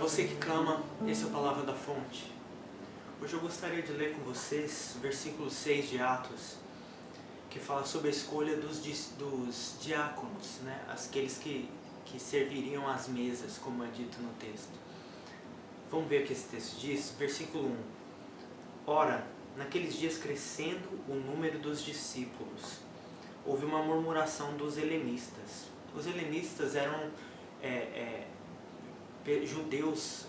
você que clama, essa é a palavra da fonte. Hoje eu gostaria de ler com vocês o versículo 6 de Atos, que fala sobre a escolha dos diáconos, né? Aqueles que serviriam às mesas, como é dito no texto. Vamos ver o que esse texto diz, versículo 1. Ora, naqueles dias crescendo o número dos discípulos, houve uma murmuração dos helenistas. Os helenistas eram judeus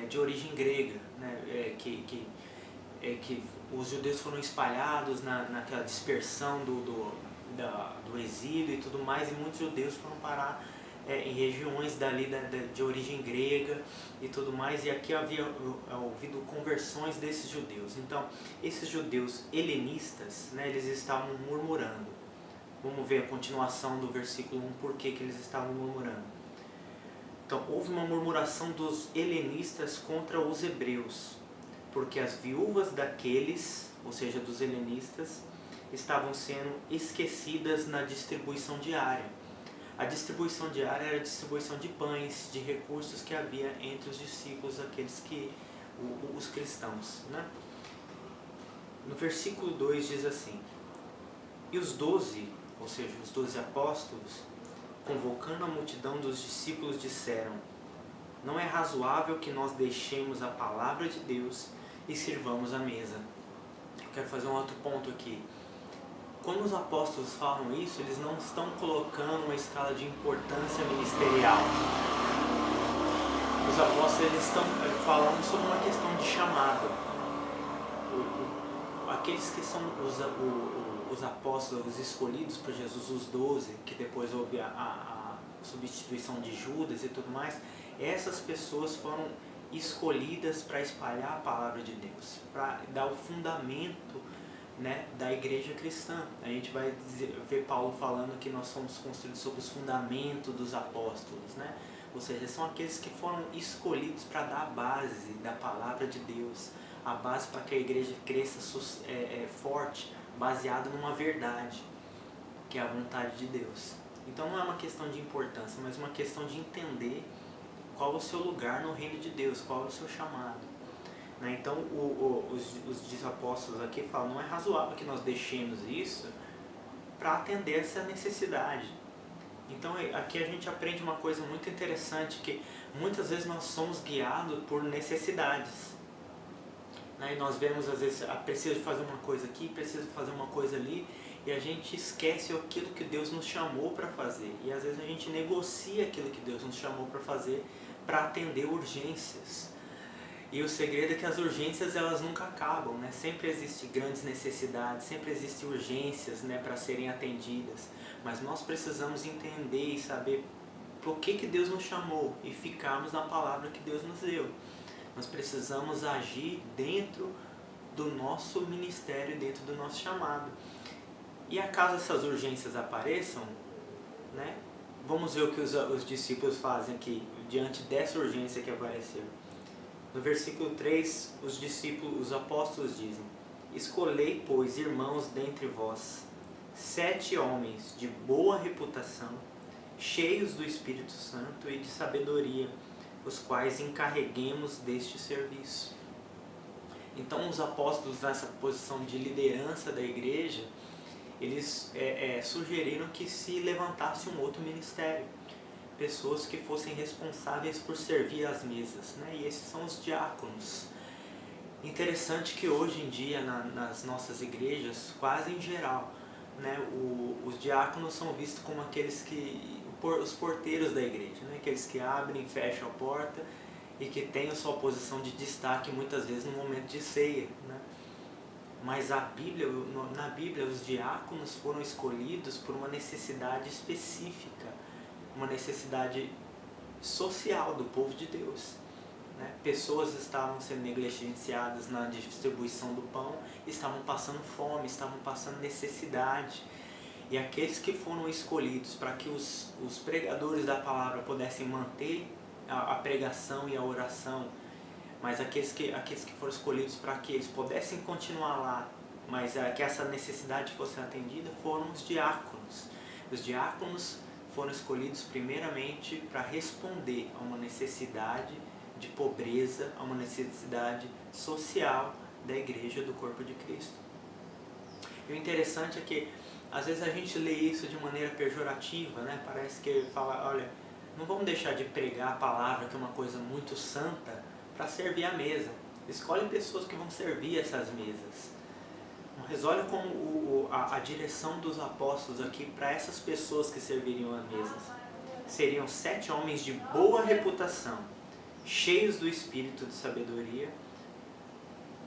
de origem grega, né? Que os judeus foram espalhados naquela dispersão do exílio e tudo mais, e muitos judeus foram parar em regiões dali de origem grega e tudo mais, e aqui havia ouvido conversões desses judeus. Então, esses judeus helenistas, né, eles estavam murmurando. Vamos ver a continuação do versículo 1, por que eles estavam murmurando. Então, houve uma murmuração dos helenistas contra os hebreus, porque as viúvas daqueles, ou seja, dos helenistas, estavam sendo esquecidas na distribuição diária. A distribuição diária era a distribuição de pães, de recursos que havia entre os discípulos, os cristãos, né? No versículo 2 diz assim: E os 12, ou seja, os 12 apóstolos, convocando a multidão dos discípulos, disseram: Não é razoável que nós deixemos a palavra de Deus e sirvamos a mesa. Eu quero fazer um outro ponto aqui. Quando os apóstolos falam isso, eles não estão colocando uma escala de importância ministerial. Os apóstolos eles estão falando sobre uma questão de chamado. Aqueles que são os apóstolos, os escolhidos por Jesus, os 12, que depois houve a substituição de Judas e tudo mais, essas pessoas foram escolhidas para espalhar a palavra de Deus, para dar o fundamento, né, da igreja cristã. A gente vai ver Paulo falando que nós somos construídos sobre os fundamentos dos apóstolos, né? Ou seja, são aqueles que foram escolhidos para dar a base da palavra de Deus, a base para que a igreja cresça forte, baseada numa verdade, que é a vontade de Deus. Então não é uma questão de importância, mas uma questão de entender qual é o seu lugar no reino de Deus, qual é o seu chamado. Então os apóstolos aqui falam: não é razoável que nós deixemos isso para atender essa necessidade. Então aqui a gente aprende uma coisa muito interessante, que muitas vezes nós somos guiados por necessidades. E nós vemos, às vezes, preciso fazer uma coisa aqui, preciso fazer uma coisa ali, e a gente esquece aquilo que Deus nos chamou para fazer. E às vezes a gente negocia aquilo que Deus nos chamou para fazer para atender urgências. E o segredo é que as urgências elas nunca acabam, né? Sempre existem grandes necessidades, sempre existem urgências, né, para serem atendidas. Mas nós precisamos entender e saber por que Deus nos chamou e ficarmos na palavra que Deus nos deu. Nós precisamos agir dentro do nosso ministério, dentro do nosso chamado. E acaso essas urgências apareçam, né, vamos ver o que os discípulos fazem aqui, diante dessa urgência que apareceu. No versículo 3, os apóstolos dizem: Escolhei, pois, irmãos dentre vós, 7 homens de boa reputação, cheios do Espírito Santo e de sabedoria, os quais encarreguemos deste serviço. Então os apóstolos, nessa posição de liderança da igreja, eles sugeriram que se levantasse um outro ministério, pessoas que fossem responsáveis por servir as mesas, né? E esses são os diáconos. Interessante que hoje em dia nas nossas igrejas, quase em geral, né, os diáconos são vistos como os porteiros da igreja, né? Aqueles que abrem e fecham a porta e que têm a sua posição de destaque muitas vezes no momento de ceia, né? Mas na Bíblia os diáconos foram escolhidos por uma necessidade específica, uma necessidade social do povo de Deus, né? Pessoas estavam sendo negligenciadas na distribuição do pão, estavam passando fome, estavam passando necessidade. E aqueles que foram escolhidos para que os pregadores da palavra pudessem manter a pregação e a oração, mas aqueles que foram escolhidos para que eles pudessem continuar lá, mas que essa necessidade fosse atendida, foram os diáconos. Os diáconos foram escolhidos primeiramente para responder a uma necessidade de pobreza, a uma necessidade social da igreja, do corpo de Cristo. E o interessante é que às vezes a gente lê isso de maneira pejorativa, né? Parece que fala, olha, não vamos deixar de pregar a palavra, que é uma coisa muito santa, para servir a mesa. Escolhe pessoas que vão servir essas mesas. Mas olha como a direção dos apóstolos aqui para essas pessoas que serviriam as mesas. Seriam 7 homens de boa reputação, cheios do espírito de sabedoria,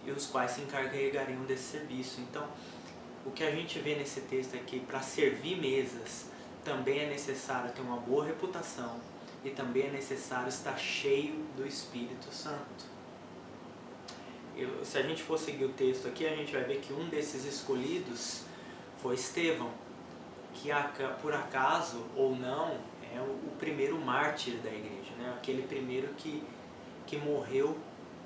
e os quais se encarregariam desse serviço. Então, o que a gente vê nesse texto é que para servir mesas também é necessário ter uma boa reputação e também é necessário estar cheio do Espírito Santo. Se a gente for seguir o texto aqui, a gente vai ver que um desses escolhidos foi Estevão, que por acaso ou não é o primeiro mártir da igreja, né? Aquele primeiro que morreu,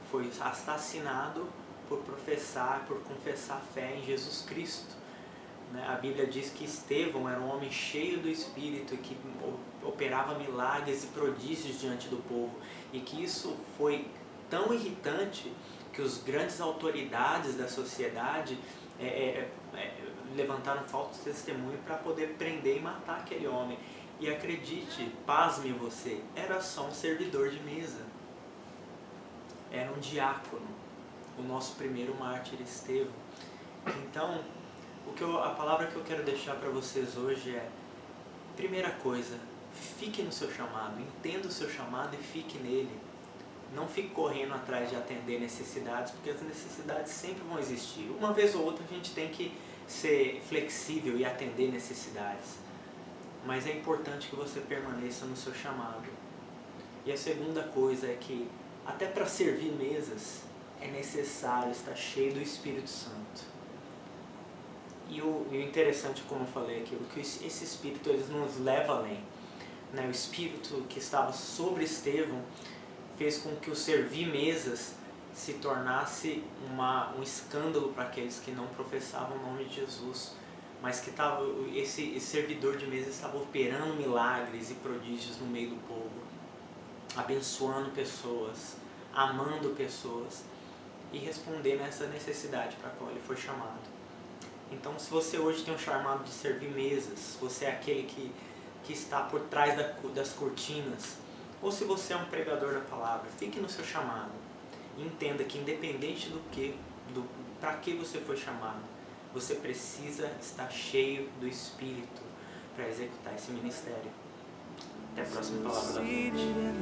foi assassinado por confessar a fé em Jesus Cristo. A Bíblia diz que Estevão era um homem cheio do Espírito, que operava milagres e prodígios diante do povo, e que isso foi tão irritante que as grandes autoridades da sociedade levantaram falso testemunho para poder prender e matar aquele homem. E acredite, pasme você, era só um servidor de mesa, era um diácono, o nosso primeiro mártir Estevão. Então, a palavra que eu quero deixar para vocês hoje é, primeira coisa, fique no seu chamado, entenda o seu chamado e fique nele. Não fique correndo atrás de atender necessidades, porque as necessidades sempre vão existir. Uma vez ou outra a gente tem que ser flexível e atender necessidades. Mas é importante que você permaneça no seu chamado. E a segunda coisa é que, até para servir mesas, é necessário estar cheio do Espírito Santo. E o interessante, como eu falei aqui, que esse Espírito ele nos leva além. O Espírito que estava sobre Estevão fez com que o servir mesas se tornasse um escândalo para aqueles que não professavam o nome de Jesus, mas que esse servidor de mesa estava operando milagres e prodígios no meio do povo, abençoando pessoas, amando pessoas e respondendo a essa necessidade para a qual ele foi chamado. Então, se você hoje tem um chamado de servir mesas, você é aquele que está por trás das cortinas, ou se você é um pregador da palavra, fique no seu chamado e entenda que, independente para que você foi chamado, você precisa estar cheio do Espírito para executar esse ministério. Até a próxima palavra da noite.